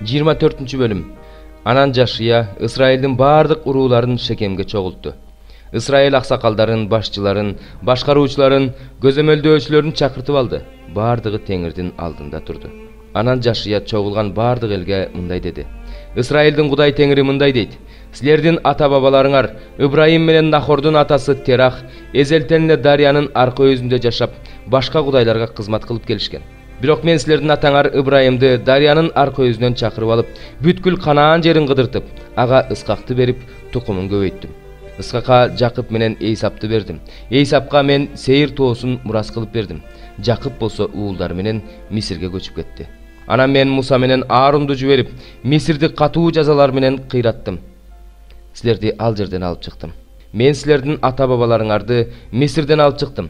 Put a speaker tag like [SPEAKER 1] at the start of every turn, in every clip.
[SPEAKER 1] 24-bölüm. Анан Жашия Исраилдин бардык урууларын Шекемге чогултту. Исраил аксакалдарын, башчыларын, башкаруучуларын, көзөмөлдөөчүлөрүн чакыртып алды. Бардыгы теңирдин алдында турду. Анан Жашия чогулган бардык элге мындай деди: Исраилдин Кудай теңири мындай дейт: Силердин ата-бабаларыңар Ибраим менен Нахордун атасы Терах эзелтен эле дарыянын аркы өзүндө жашап, башка кудайларга кызмат кылып келишкен. Бирок мен силердин атаңар Ибраимди дарыянын аркы өзүнөн чакырып алып, бүткүл Канаан жерин кыдыртып, ага Исхакты берип, тукумун көбөйттүм. Исхакка Жакып менен Эйсапты бердим. Эйсапка мен Сейир тоосун мурас кылып бердим. Жакып болсо уулдары менен Мисирге көчүп кетти. Анан мен Муса менен Аарунду жиберип, Мисирди катуу жазалар менен кыйраттым. Силерди ал жерден алып чыктым. Мен силердин ата-бабаларыңарды Мисирден алып чыктым.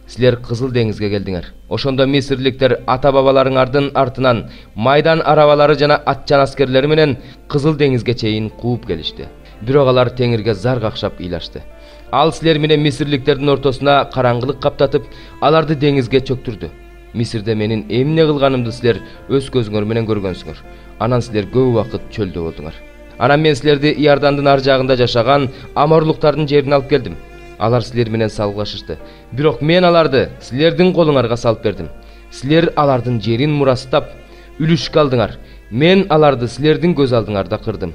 [SPEAKER 1] Силер Кызыл деңизге келдиңер. Ошондо Мисирликтер ата-бабаларыңардын артынан майдан арабалары жана атчан аскерлери менен Кызыл деңизге чейин кууп келишти. Бирок алар теңирге зар какшап ыйлашты. Ал силер менен Мисирликтердин ортосуна караңгылык каптатып, аларды деңизге чөктүрдү. Мисирде менин эмне кылганымды силер өз көзүңөр менен көргөнсүңөр. Анан силер көп убакыт чөлдө болдуңар. Анан мен силерди Иордандын ар жагында жашаган аморлуктардын жерине алып келдим. Алар силер менен салгылашышты. Бирок мен аларды силердин колуңарга салып бердим. Силер алардын жерин мурастап, үлүшкө алдыңар. Мен аларды силердин көз алдыңарда кырдым.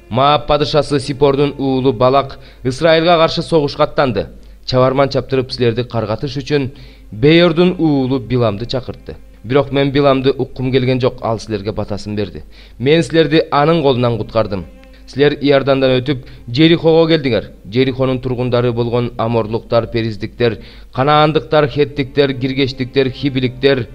[SPEAKER 1] Маап падышасы Сипордун уулу Балак Исраилга каршы согушка аттанды. Чабарман чаптырып силерди каргатыш үчүн Бейордун уулу Биламды чакыртты. Бирок мен Биламды уккум келген жок, ал силерге батасын берди. Мен силерди анын колунан куткардым. Силер Иордандан өтүп Жерихого келдиңер. Жерихонун тургундары болгон аморлуктар, периздиктер, канаандыктар, хеттиктер, гиргештиктер, хибиликтер,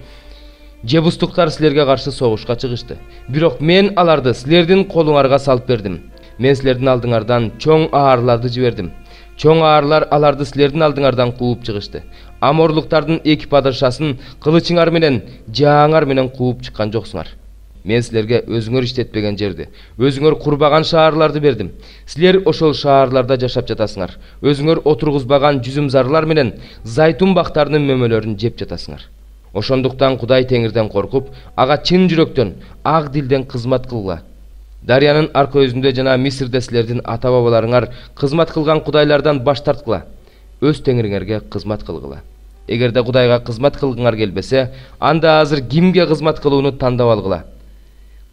[SPEAKER 1] жебустуктар силерге каршы согушка чыгышты. Бирок мен аларды силердин колуңарга салып бердим. Мен силердин алдыңардан чоң аарларды жибердим. Чоң аарлар аларды силердин алдыңардан кууп чыгышты. Аморлуктардын эки падышасын кылычыңар менен, жааңар менен кууп чыккан жоксуңар. Мен силерге өзүңөр иштетпеген жерди, өзүңөр курбаган шаарларды бердим. Силер ошол шаарларда жашап жатасыңар. Өзүңөр отургузбаган жүзүмзарлар менен зайтун бактарынын мөмөлөрүн жеп жатасыңар. Ошондуктан Кудай теңирден коркуп, ага чын жүрөктөн, ак дилден кызмат кылгыла. Дарыянын аркы өзүндө жана Мисирде силердин ата-бабаларыңар кызмат кылган кудайлардан баш тарткыла. Өз теңириңерге кызмат кылгыла. Эгерде Кудайга кызмат кылгыңар келбесе, анда азыр кимге кызмат кылууну тандап алгыла.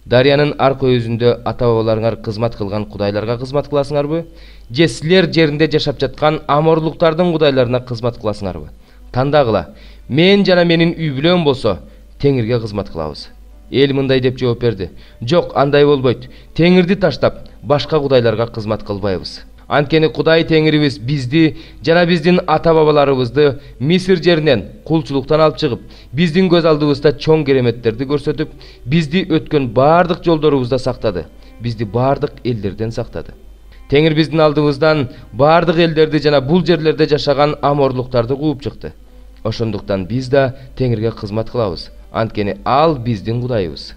[SPEAKER 1] Дарыянын аркы өзүндө ата-бабаларыңар кызмат кылган кудайларга кызмат кыласыңарбы? Же силер жеринде жашап жаткан аморлуктардын кудайларына кызмат кыласыңарбы? Тандагыла. Мен жана менин үй бүлөм болсо теңирге кызмат кылабыз. Эл мындай деп жооп берди: Жок, андай болбойт. Теңирди таштап, башка кудайларга кызмат кылбайбыз. Анткени Кудай теңирибиз бизди жана биздин ата-бабаларыбызды Мисир жеринен кулчулуктан алып чыгып, биздин көз алдыбызда чоң кереметтерди көрсөтүп, бизди өткөн бардык жолдорубузда сактады. Бизди бардык элдерден сактады. Теңир биздин алдыбыздан бардык элдерди жана бул жерлерде жашаган аморлуктарды кууп чыкты. Ошондуктан биз да теңирге кызмат кылабыз. Анткени ал биздин Кудайыбыз.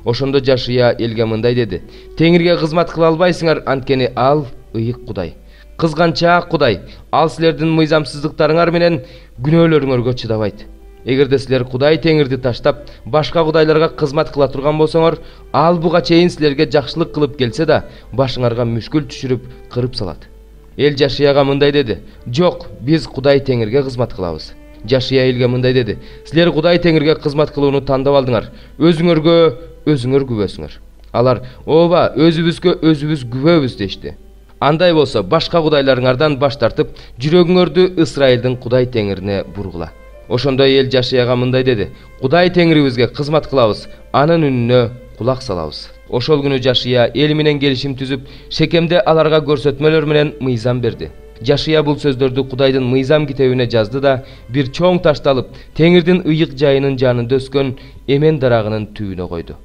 [SPEAKER 1] Ошондо Жашия элге мындай деди: Теңирге кызмат кыла албайсыңар, анткени ал ыйык Кудай, кызганчаак Кудай. Ал силердин мыйзамсыздыктарыңар менен күнөөлөрүңөргө чыдабайт. Эгерде силер Кудай теңирди таштап, башка кудайларга кызмат кыла турган болсоңор, ал буга чейин силерге жакшылык кылып келсе да, башыңарга мүшкүл түшүрүп, кырып салат. Эл Жашияга мындай деди: Жок, биз Кудай теңирге кызмат кылабыз. Жашия элге мындай деди: Силер Кудай теңирге кызмат кылууну тандап алдыңар. Өзүңөргө өзүңөр күбөсүңөр. Алар: Ооба, өзүбүзгө өзүбүз күбөбүз дешти. Андай болсо башка кудайларыңардан баш тартып, жүрөгүңөрдү Исраилдин Кудай теңирине бургула. Ошондо эл Жашияга мындай деди: Кудай теңирибизге кызмат кылабыз, анын үнүнө кулак салабыз. Ошол күнү Жашия эл менен келишим түзүп, Шекемде аларга көрсөтмөлөр менен мыйзам берди. Жашия бул сөздөрдү Кудайдын мыйзам китебине жазды да, бир чоң ташты алып, теңирдин ыйык жайынын жанында өскөн эмен дарагынын түбүнө койду.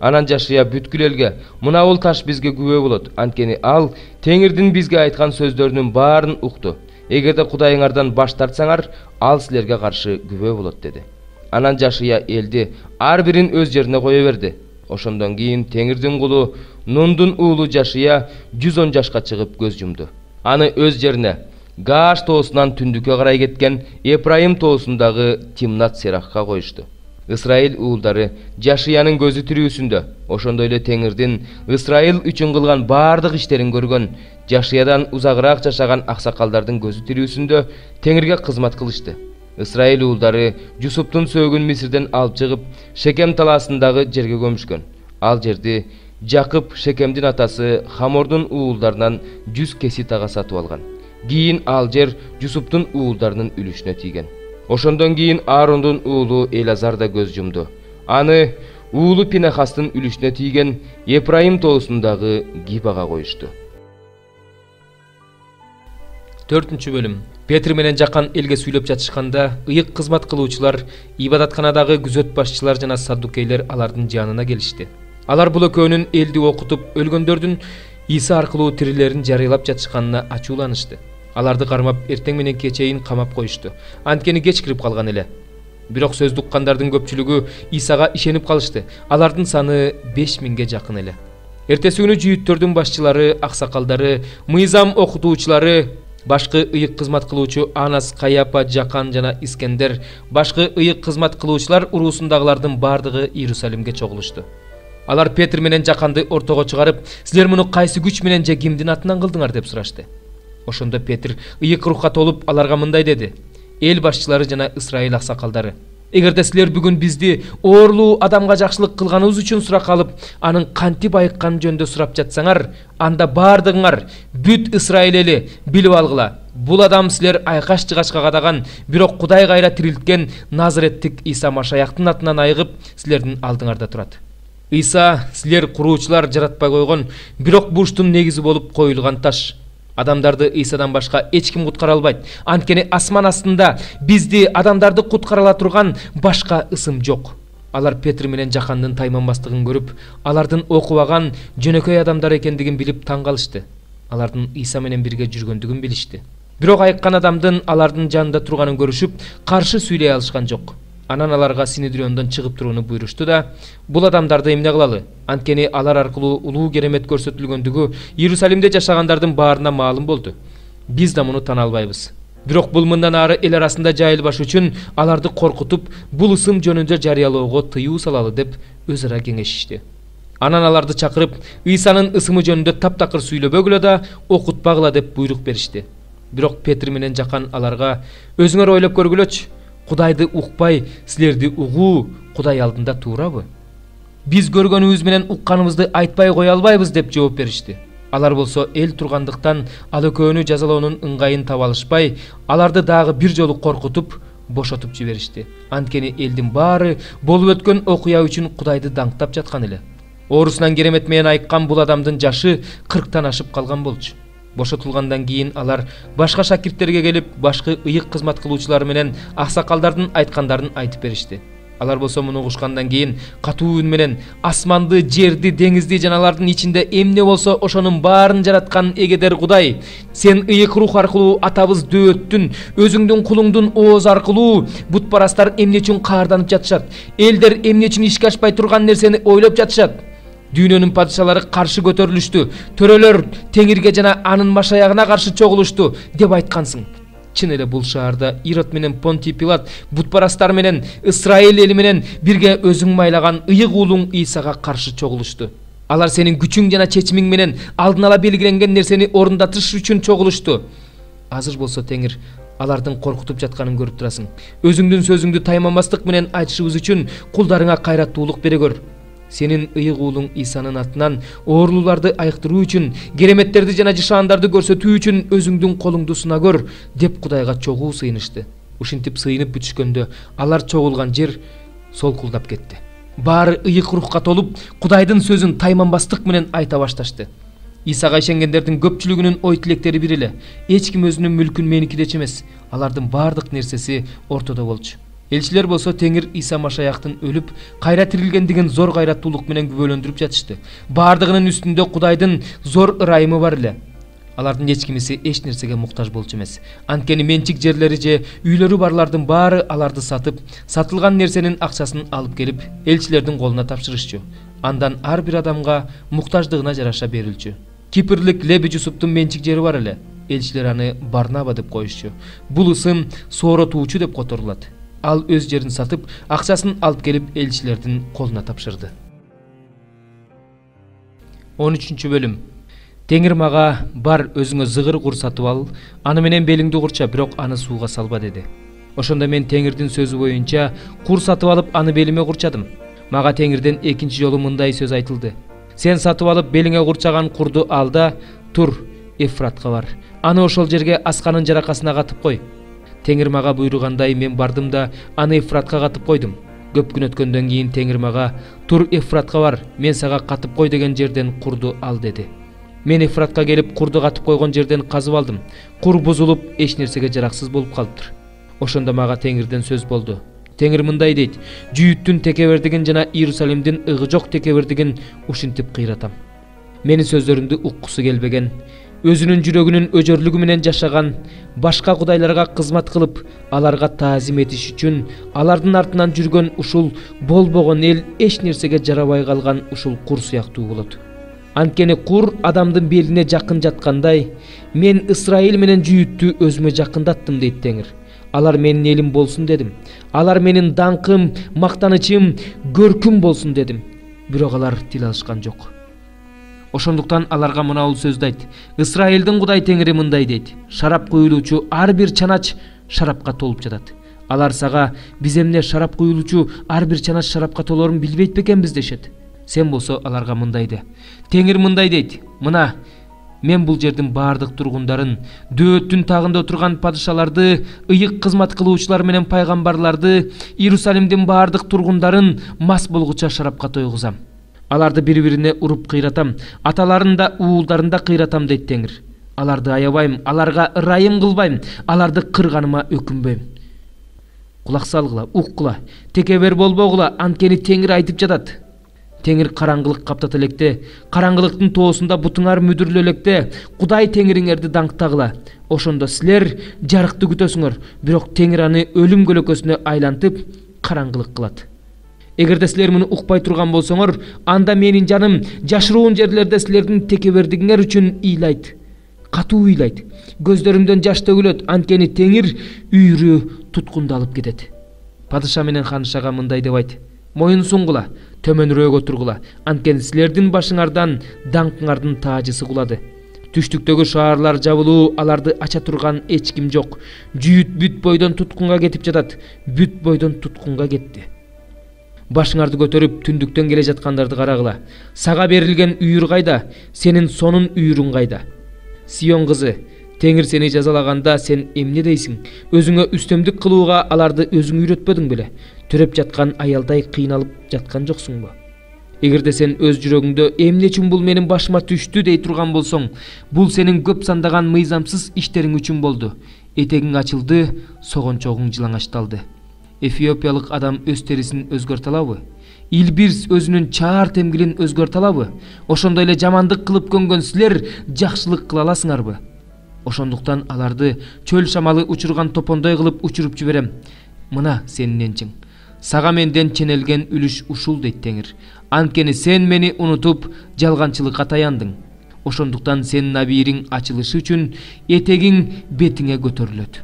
[SPEAKER 1] Анан Жашия бүткүл элге: Мына бул таш бизге күбө болот, анткени ал теңирдин бизге айткан сөздөрүнүн баарын укту. Эгерде Кудайыңардан баш тартсаңар, ал силерге каршы күбө болот деди. Анан Жашия элди ар бирин өз жерине кое берди. Ошондон кийин теңирдин кулу Нундун уулу Жашия 110 жашка чыгып көз жумду. Аны өз жерине Гааш тоосунан түндүккө карай кеткен Эпрайым тоосундагы Тимнат Серахка коюшту. Ысрайыл уулдары Жашиянын көзү тирүүсүндө, ошондой эле Теңирдин Ысрайыл үчүн кылган бардык иштерин көргөн, Жашиядан узагыраак жашаган аксакалдардын көзү тирүүсүндө Теңирге кызмат кылышты. Ысрайыл уулдары Жусуптун сөөгүн Мисирден алып чыгып, Шекем талаасындагы жерге көмүшкөн. Ал жерди Жакып Шекемдин атасы Хамордун уулдарынан 100 кеси тага сатып алган. Кийин ал жер Жусуптун уулдарынын үлүшүнө тийген. Ошондон кийин Аарондун уулу Элазар да көз жумду. Аны уулу Пинахастын үлүшүнө тийген Эпрайым тоосундагы Гибага коюшту.
[SPEAKER 2] 4 бөлүм. Петр менен Жакан элге сүйлөп жатышканда, ыйык кызмат кылуучулар, ибадатканадагы күзөт башчылар жана саддукейлер алардын жанына келишти. Алар бул экөөнүн элди окутуп, өлгөндөрдүн Иса аркылуу тирилерин жарыялап жатышканына ачууланышты. Аларды кармап, эртең менен кечейин камап коюшту. Анткени кеч кирип калган эле. Бирок сөз уккандардын көпчүлүгү Исага ишенип калышты. Алардын саны 5000ге жакын эле. Эртеси күнү жүйүттөрдүн башчылары, аксакалдары, мыйзам окутуучулары, башкы ыйык кызмат кылуучу Анас, Каяпа, Жакан жана Искендер, башкы ыйык кызмат кылуучулар уруусундагылардын бардыгы Иерусалимге чогулушту. Алар Петр менен Жаканды ортого чыгарып, силер муну кайсы күч менен же кимдин атынан кылдыңар деп сурашты. Ошондо Петр ыйык рухка толуп аларга мындай деди: эл башчылары жана Исрайыл аксакалдары, эгерде силер бүгүн бизди оорлуу адамга жакшылык кылганыбыз үчүн сурак алып, анын кантип айыккан жөнүндө сурап жатсаңар, анда бардыгыңар бүт Исрайыл эли билип алгыла. Бул адам силер айкаш жыгачка кадаган, бирок Кудай кайра тирилткен Назареттик Иса Машаяктын атынан айыгып, силердин алдыңарда турат. Иса силер куруучулар жаратпай койгон, бирок бурчтун негизи болуп коюлган таш. Адамдарды Исадан башка эч ким куткара албайт. Анткени асман астында бизди адамдарды куткара ала турган башка ысым жок. Алар Петр менен Жакандын тайманбастыгын көрүп, алардын окубаган жөнөкөй адамдар экендигин билип таң калышты. Алардын Иса менен бирге жүргөндүгүн билишти. Бирок айыккан адамдын алардын жанында турганын көрүшүп, каршы сүйлөй алышкан жок. Анан аларга Синедриондон чыгып турууну буйрушту да, бул адамдарды эмне кылалы? Анткени алар аркылуу улуу керемет көрсөтүлгөндүгү Иерусалимде жашагандардын баарына маалым болду. Биз да муну тана албайбыз. Бирок бул мындан ары эл арасында жайылбаш үчүн аларды коркутуп, бул ысым жөнүндө жарыялоого тыюу салалы деп өз ара кеңешишти. Анан аларды чакырып, Исанын ысымы жөнүндө таптакыр сүйлөбөгүлө да, окутпагыла деп буйрук беришти. Бирок Петр менен Жакан аларга: өзүңөр ойлоп көргүлөчү, Кудайды укпай, силерди угуу Кудай алдында туурабы? Биз көргөнүбүз менен укканыбызды айтпай кое албайбыз деп жооп беришти. Алар болсо эл тургандыктан ал экөөнү жазалоонун ыңгайын таба алышпай, аларды дагы бир жолу коркутуп, бошотуп жиберишти. Анткени элдин баары болуп өткөн окуя үчүн Кудайды даңктап жаткан эле. Оорусунан керемет менен айыккан бул адамдын жашы 40тан ашып калган болчу. Бошотулгандан кийин алар башка шакирттерге келип, башкы ыйык кызмат кылуучулар менен аксакалдардын айткандарын айтып беришти. Алар болсо муну угушкандан кийин катуу үн менен асманды, жерди, деңизди жана алардын ичинде эмне болсо ошонун баарын жараткан эгедер Кудай, сен ыйык рух аркылуу атабыз Дөөттүн, өзүңдүн кулуңдун ооз аркылуу бутпарастар эмне үчүн каарданып жатышат? Элдер эмне үчүн ишке ашпай турган нерсени ойлоп жатышат? Дүйнөнүн падышалары каршы көтөрүлүштү, төрөлөр Теңирге жана анын машаягына каршы чогулушту деп айткансың. Чын эле бул шаарда Ирод менен Понтий Пилат бутпарастар менен Исрайыл эли менен бирге өзүң майлаган ыйык уулуң Исага каршы чогулушту. Алар сенин күчүң жана чечимиң менен алдын ала белгиленген нерсени орундатыш үчүн чогулушту. Азыр болсо Теңир алардын коркутуп жатканын көрүп турасың. Өзүңдүн сөзүңдү тайманбастык менен айтышыбыз үчүн кулдарыңа кайраттуулук бере көр. Сенин ыйык уулуң Исанын атынан ooрлууларды айыктыруу үчүн, кереметтерди жана жышаандарды көрсөтүү үчүн өзүңдүн колуңду суна көр деп Кудайга чогуу сыйынышты. Ушинтип сыйынып бүтүшкөндө алар чогулган жер солкулдап кетти. Баары ыйык рухка толуп, Кудайдын сөзүн тайманбастык менен айта башташты. Исага ишенгендердин көпчүлүгүнүн ой тилектери бир эле. Эч ким өзүнүн мүлкүн меники дечи эмес. Алардын баардык нерсеси ортодо болчу. Элчилер болсо Теңир Иса Машаяктын өлүп, кайра тирилгендигин зор кайраттуулук менен күбөлөндүрүп жатышты. Баардыгынын үстүндө Кудайдын зор ырайымы бар эле. Алардын эч кимиси эч нерсеге муктаж болчу эмес. Анткени менчик жерлери же үйлөрү барлардын баары аларды сатып, сатылган нерсенин акчасын алып келип, элчилердин колуна тапшырышчу. Андан ар бир адамга муктаждыгына жараша берилчү. Кипрлик Леби Жусуптун менчик жери бар эле. Элчилер аны Барнаба деп коюшчу. Бул ысым сооротуучу деп которулат. Ал өз жерин сатып, акчасын алып келип элчилердин колуна тапшырды. 13 бөлүм. Теңир мага бар өзүңө зыгыр кур сатып ал, аны менен белиңди курча, бирок аны сууга салба деди. Ошондо мен Теңирдин сөзү боюнча кур сатып алып аны белиме курчадым. Мага Теңирден экинчи жолу мындай сөз айтылды: сен сатып алып белиңе курчаган курду ал да тур, Эфратка бар. Аны ошол жерге асканын жаракасына катып кой. Теңир мага буйругандай мен бардым да аны Эфратка катып койдум. Көп күн өткөндөн кийин Теңир мага тур, Эфратка бар, мен сага катып кой деген жерден курду ал деди. Мен Эфратка келип курду катып койгон жерден казып алдым. Кур бузулуп, эч нерсеге жараксыз болуп калыптыр. Ошондо мага Теңирден сөз болду. Теңир мындай дейт: Жүйүттүн текебердигин жана Иерусалимдин ыгы жок текебердигин ушинтип кыйратам. Менин сөздөрүмдү уккусу келбеген, өзүнүн жүрөгүнүн өжөрлүгү менен жашаган, башка кудайларга кызмат кылып, аларга таазим этиш үчүн алардын артынан жүргөн ушул болбогон эл эч нерсеге жарабай калган ушул кур сыяктуу болот. Анткени кур адамдын белине жакын жаткандай, мен Исраил менен жүйүттү өзүмө жакындаттым дейт Теңир. Алар менин элим болсун дедим. Алар менин даңкым, мактанычым, көркүм болсун дедим. Бирок алар тил алышкан жок. Ошондуктан аларга мынау сөздү айт: Исраилдин Кудай Теңири мындай дейт: шарап куюлуучу ар бир чанач шарапка толуп жатат. Алар сага: биз эмне шарап куюлуучу ар бир чанач шарапка толорун билбейт бекенбиз дешет. Сен болсо аларга мындай де: Теңир мындай дейт: мына мен бул жердин бардык тургундарын, дөөттүн тагында отурган падышаларды, ыйык кызмат кылуучулар менен пайгамбарларды, Иерусалимдин бардык тургундарын мас болгуча шарапка тойгузам. Аларды бири-бирине уруп кыйратам, аталарын да уулдарын да кыйратам дейт Теңир. Аларды аябайм, аларга ырайым кылбайм, аларды кырганыма өкүнбөйм. Кулак салгыла, уккула, текебер болбогула, анткени Теңир айтып жатат. Теңир караңгылык каптат электе, караңгылыктын тоосунда бутуңар мүдүрлө электе, Кудай Теңириңерди даңктагыла. Ошондо силер жарыкты күтөсүңөр, бирок Теңир аны өлүм көлөкөсүнө айлантып, караңгылык кылат. Эгерде силер муну укпай турган болсоңор, анда менин жаным жашыруун жерлерде силердин текебердигиңер үчүн ыйлайт. Катуу ыйлайт. Көздөрүмдөн жаш төгүлөт, анткени Теңир үйрү туткунду алып кетет. Падыша менен ханышага мындай деп айт: моюн суңгула, төмөнүрөөк отургула, анткени силердин башыңардан даңкыңардын таажысы кулады. Түштүктөгү шаарлар жабылуу, аларды ача турган эч ким жок. Жүйүт бүт бойдон туткунга кетип жатат, бүт бойдон туткунга кетти. Башыңарды көтөрүп түндүктөн келе жаткандарды карагыла. Сага берилген үйүр кайда, сенин сонун үйүрүң кайда? Сион кызы, Теңир сени жазалаганда сен эмне дейсиң? Өзүңө үстөмдүк кылууга аларды өзүң үйрөтпөдүң беле? Төрөп жаткан аялдай кыйналып жаткан жоксуңбу? Эгерде сен өз жүрөгүңдө эмне үчүн бул менин башыма түштү дей турган болсоң, бул сенин көп сандаган мыйзамсыз иштериң үчүн болду. Этегиң ачылды, согончогуң жылаңачталды. Эфиопиялык адам өз терисин өзгөртө алабы? Илбирс өзүнүн чаар темгилин өзгөртө алабы? Ошондой эле жамандык кылып көнгөн силер жакшылык кыла аласыңарбы? Ошондуктан аларды чөл шамалы учурган топондой кылып учуруп жиберем. Мына сенин энчиң. Сага менден ченелген үлүш ушул дейт Теңир. Анткени сен мени унутуп, жалганчылыкка таяндың. Ошондуктан сенин абийириң ачылышы үчүн этегиң бетиңе көтөрүлөт.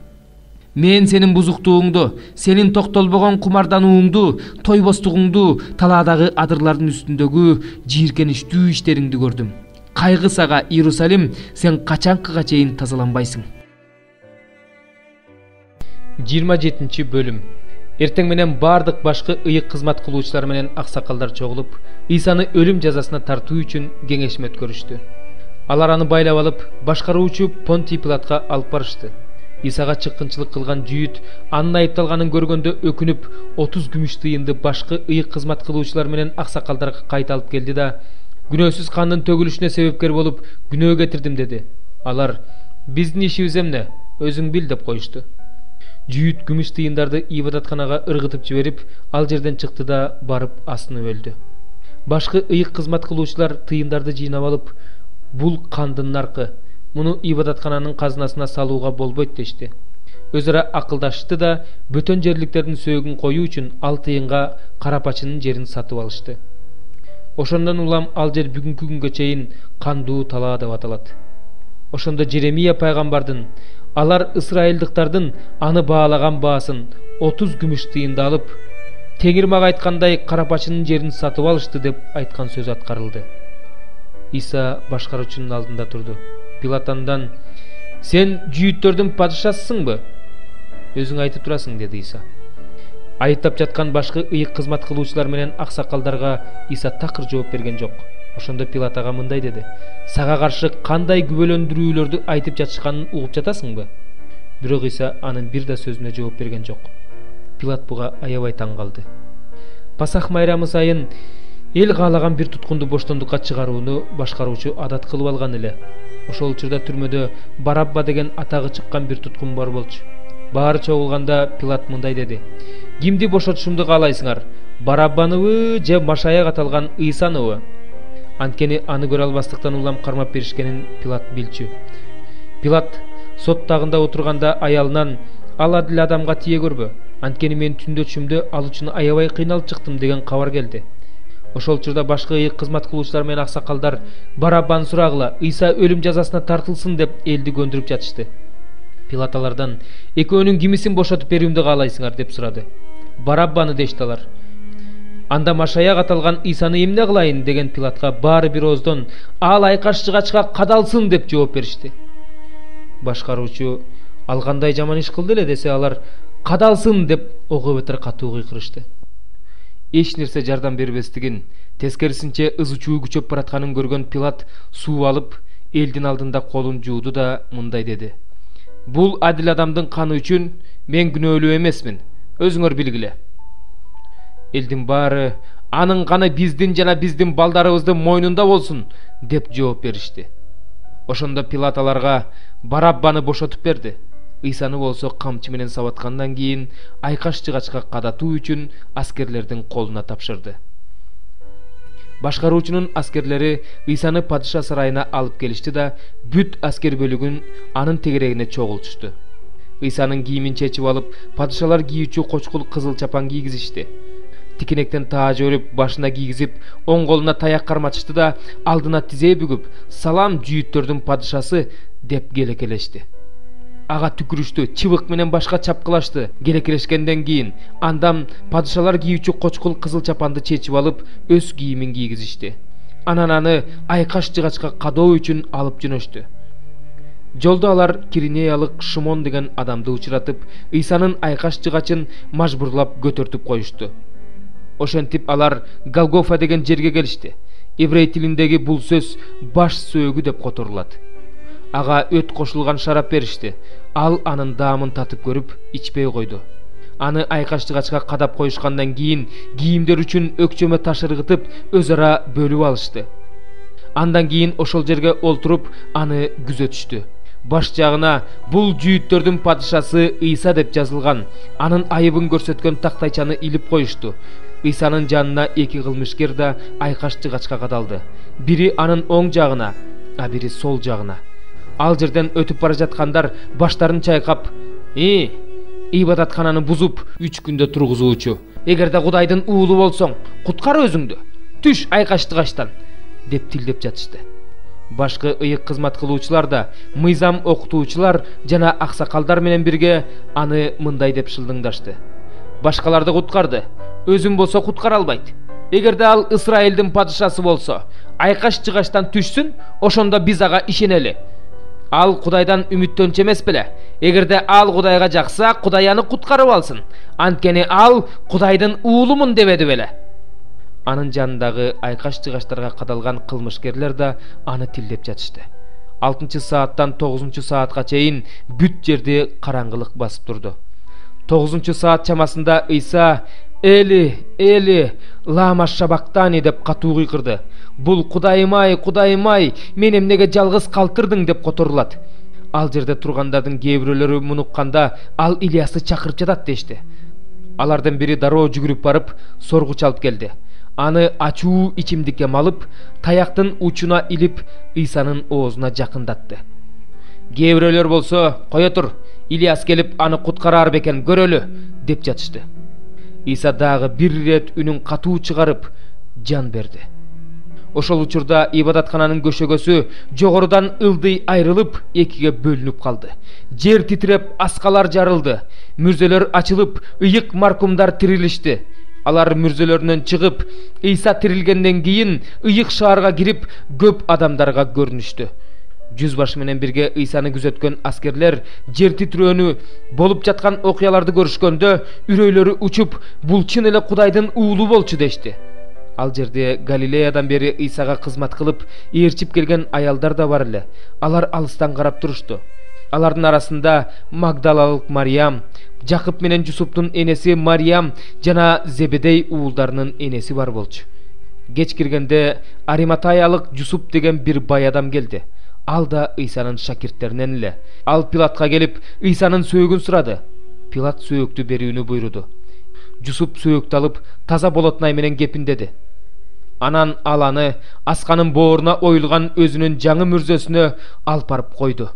[SPEAKER 2] Мен сенин бузуктууңду, сенин токтолбогон кумарданууңду, тойбостугуңду, талаадагы адырлардын үстүндөгү жийиркеничтүү иштериңди көрдүм. Кайгы сага, Иерусалим, сен качанкыга чейин тазаланбайсың.
[SPEAKER 3] 27 бөлүм. Эртең менен бардык башкы ыйык кызмат кылуучулар менен аксакалдар чогулуп, Исаны өлүм жазасына тартуу үчүн кеңешме өткөрүштү. Алар аны байлап алып, башкаруучу Понтий Пилатка алып барышты. Исага чыккынчылык кылган жүйүт анын айыпталганын көргөндө өкүнүп, 30 күмүш тыйынды башкы ыйык кызмат кылуучулар менен аксакалдарга кайта алып келди да, күнөөсүз кандын төгүлүшүнө себепкер болуп, күнөө кетирдим деди. Алар: биздин ишибиз эмне, өзүң бил деп коюшту. Жүйүт күмүш тыйындарды ибадатканага ыргытып жиберип, ал жерден чыкты да барып асынып өлдү. Башкы ыйык кызмат кылуучулар тыйындарды жыйнап алып: бул кандын наркы, муну ибадаткананын казынасына салууга болбойт дешти. Өз ара акылдашты да бөтөн жерликтердин сөөгүн коюу үчүн ал тыйынга карапачынын жерин сатып алышты. Ошондон улам ал жер бүгүнкү күнгө чейин кандуу талаа деп аталат. Ошондо Жеремия пайгамбардын Алар ысрайылдыктардын аны баалаган баасын 30 күмүш тыйында алып, Теңир мага айткандай карапачынын жерин сатып алышты деп айткан сөз аткарылды. Иса башкаруучунун алдында турду. Пилат андан: "Сен жүйүттөрдүн падышасысыңбы? Өзүң айтып турасың", деди Иса. Айыптап жаткан башкы ыйык кызмат кылуучулар менен аксакалдарга Иса такыр жооп берген жок. Ошондо Пилат ага мындай деди: "Сага каршы кандай күбөлөндүрүүлөрдү айтып жатышканын угуп жатасыңбы?" Бирок Иса анын бир да сөзүнө жооп берген жок. Пилат буга аябай таң калды. Пасах майрамы сайын эл каалаган бир туткунду боштондукка чыгарууну башкаруучу адат кылып алган эле. Ошол учурда түрмөдө Барабба деген атагы чыккан бир туткун бар болчу. Баары чогулганда Пилат мындай деди: "Кимди бошотушумду каалайсыңар? Бараббаныбы же Машаяк аталган Ыйсаныбы?" Анткени аны көрө албастыктан улам кармап беришкенин Пилат билчү. Пилат сот тагында отурганда аялынан: "Ал адил адамга тие көрбө. Анткени мен түндө түшүмдө ал үчүн аябай кыйналып чыктым" деген кабар келди. Ошол учурда башкы ыйык кызмат кылуучулар менен аксакалдар Бараббаны сурагыла, Ыйса өлүм жазасына тартылсын деп элди көндүрүп жатышты. Пилат алардан: "Экөөнүн кимисин бошотуп берүүмдү каалайсыңар?" деп сурады. "Бараббаны" дешти алар. "Анда Машаяк аталган Ыйсаны эмне кылайын?" деген Пилатка баары бир ооздон: "Ал айкаш жыгачка кадалсын" деп жооп беришти. Башкаруучу: "Ал кандай жаман иш кылды эле?" десе, алар: "Кадалсын" деп ого бетер катуу кыйкырышты. Эч нерсе жардам бербестигин, тескерисинче ызычуу күчөп баратканын көргөн Пилат суу алып, элдин алдында колун жууду да мындай деди: "Бул адил адамдын каны үчүн мен күнөөлүү эмесмин. Өзүңөр билгиле." Элдин баары: "Анын каны биздин жана биздин балдарыбыздын мойнунда болсун" деп жооп беришти. Ошондо Пилат аларга Бараббаны бошотуп берди. Ыйсаны болсо камчы менен сабаткандан кийин айкаш жыгачка кадатуу үчүн аскерлердин колуна тапшырды. Башкаруучунун аскерлери Ыйсаны падыша сарайына алып келишти да бүт аскер бөлүгүн анын тегерегине чогултушту. Ыйсанын кийимин чечип алып, падышалар кийүүчү кочкул кызыл чапан кийгизишти. Тикенектен тааж өрүп, башына кийгизип, оң колуна таяк карматышты да алдына тизе бүгүп: "Салам жүйүттөрдүн падышасы" деп гелекелешти. Ага түкүрүштү, чыбык менен башка чапкылашты. Гелекелешкенден кийин андан падышалар кийүүчү кочкул кызыл чапанды чечип алып, өз кийимин кийгизишти. Анан аны айкаш жыгачка кадоо үчүн алып жөнөштү. Жолдо алар Киринеялык Шимон деген адамды учуратып, Ыйсанын айкаш жыгачын мажбурлап көтөртүп коюшту. Ошентип алар Голгофа деген жерге келишти. Эврей тилиндеги бул сөз баш сөөгү деп которулат. Ага өт кошулган шарап беришти. Ал анын даамын татып көрүп, ичпей койду. Аны айкаш жыгачка кадап коюшкандан кийин кийимдер үчүн өкчөмө таш ыргытып, өз ара бөлүп алышты. Андан кийин ошол жерге олтуруп, аны күзөтүштү. Баш жагына "Бул жүйүттөрдүн падышасы Ыйса" деп жазылган, анын айыбын көрсөткөн тактайчаны илип коюшту. Ыйсанын жанына эки кылмышкер да айкаш жыгачка кадалды. Бири анын оң жагына, а бири сол жагына. Ал жерден өтүп бара жаткандар баштарын чайкап: "Ибадаткананы бузуп, 3 күндө тургузуучу, эгерде Кудайдын уулу болсоң, куткар өзүңдү. Түш айкаш жыгачтан" деп тилдеп жатышты. Башкы ыйык кызмат кылуучулар да, мыйзам окутуучулар жана аксакалдар менен бирге аны мындай деп шылдыңдашты: "Башкаларды куткарды, өзүн болсо куткара албайт. Эгерде ал Исраилдин падышасы болсо, айкаш жыгачтан түшсүн, ошондо биз ага ишенели. Ал Кудайдан үмүттөнчү эмес беле? Эгерде ал Кудайга жакса, Кудай аны куткарып алсын. Анткени ал Кудайдын уулумун дебеди беле?" Анын жанындагы айкаш жыгачтарга кадалган кылмышкерлер да аны тилдеп жатышты. 6 сааттан 9 саатка чейин бүт жерди караңгылык басып турду. 9 саат чамасында Ыйса "Эли, Эли, лама шабактани" деп катуу кыйкырды. "Бул Кудайым-ай, Кудайым-ай, мен эмнеге жалгыз калтырдың" деп которулат. Ал жерде тургандардын кээ бирөөлөрү мунукканда ал Илиясты чакырып жатат дешти. Алардын бири дароо жүгүрүп барып, соргуч алып келди. Аны ачуу ичимдикке малып, таяктын учуна илип, Ыйсанын оозуна жакындатты. Кээ бирөөлөр болсо: "Кое тур, Илияс келип аны куткарар бекен, көрөлү" деп жатышты. Ыйса дагы бир ирет үнүн катуу чыгарып, жан берди. Ошол учурда ибадаткананын көшөгөсү жогорудан ылдый айрылып экиге бөлүнүп калды. Жер титиреп, аскалар жарылды. Мүрзөлөр ачылып, ыйык маркумдар тирилишти. Алар мүрзөлөрүнөн чыгып, Ыйса тирилгенден кийин ыйык шаарга кирип, көп адамдарга көрүнүштү. Жүзбашы менен бирге Ыйсаны күзөткөн аскерлер жер титирөөнү, болуп жаткан окуяларды көрүшкөндө үрөйлөрү учуп, бул чын эле Кудайдын уулу болчу дешти. Ал жерде Галилеядан бери Ыйсага кызмат кылып, ээрчип келген аялдар да бар эле. Алар алыстан карап турушту. Алардын арасында Магдалалык Мариям, Жакып менен Жусуптун энеси Мариям жана Зебедей уулдарынын энеси бар болчу. Кеч киргенде Ариматаялык Жусуп деген бир бай адам келди. Ал да Ыйсанын шакирттеринен эле. Ал Пилатка келип, Ыйсанын сөөгүн сурады. Пилат сөөктү берүүнү буйруду. Жусуп сөөктү алып, таза болотнай менен кепиндеди. Анан ал аны асканын бооруна оюлган өзүнүн жаңы мүрзөсүнө алып барып койду.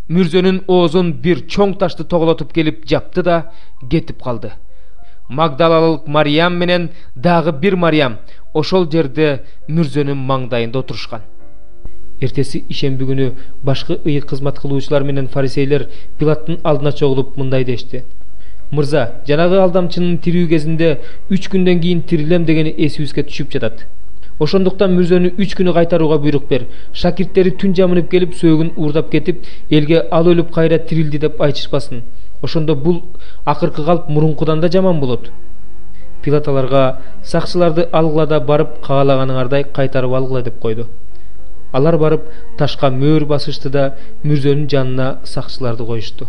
[SPEAKER 3] Мүрзөнүн оозун бир чоң ташты тоголотуп келип жапты да кетип калды. Магдалалык Мариям менен дагы бир Мариям ошол жерде мүрзөнүн маңдайында отурушкан. Эртеси ишемби күнү башкы ыйык кызмат кылуучулар менен фарисейлер Пилаттын алдына чогулуп мындай дешти: "Мырза, жанагы алдамчынын тирүү кезинде 3 күндөн кийин тирилем дегени эсибизге түшүп жатат. Ошондуктан мүрзөнү 3 күнү кайтарууга буйрук бер. Шакирттери түн жамынып келип сөөгүн уурдап кетип, элге ал өлүп кайра тирилди деп айтышпасын. Ошондо бул акыркы калп мурункудан да жаман болот." Пилат аларга сакчыларды алгыла да барып каалаганыңардай кайтарып алгыла деп койду. Алар барып ташка мөөр басышты да мүрзөнүн жанына сакчыларды коюшту.